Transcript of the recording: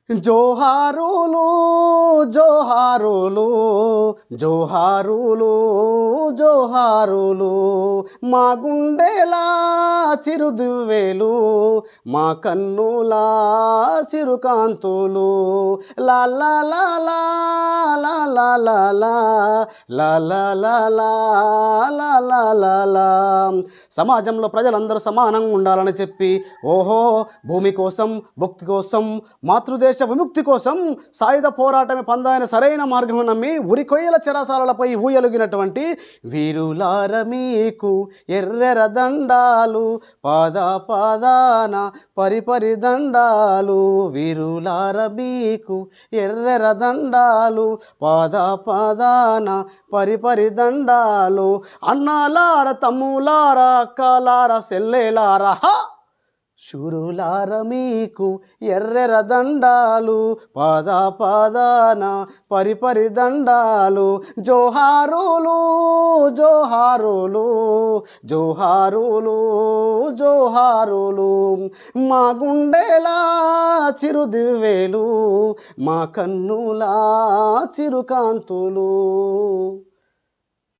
జోహారులు జోహారులు జోహారులు జోహారులు మా గుండెలా చిరుదివ్వేలు మా కన్నులా సిరుకాంతులు లా లా లా లా లా లా లా లా లా లా లా లా లా లా లా లా. సమాజంలో ప్రజలందరూ సమానంగా ఉండాలని చెప్పి ఓహో భూమి కోసం భక్తి కోసం మాతృదేశ విముక్తి కోసం సాయుధ పోరాటమే పందాయన సరైన మార్గం నమ్మి ఉరికొయ్యల చెరసాలలపై ఊయలుగినటువంటి వీరులార మీకు ఎర్రెర దండాలు పాద పాదాన పరిపరి దండాలు వీరులార మీకు ఎర్రెర దండాలు పాద పాదాన పరిపరి దండాలు అన్నాలార తమ్ములార అక్కలార సెల్లేలార శూరులార మీకు ఎర్రెర దండాలు పాద పాదాన పరిపరి దండాలు జోహారులు జోహారులు జోహారులు జోహారులు మా గుండెలా చిరుదివ్వేలు మా కన్నులా చిరుకాంతులు.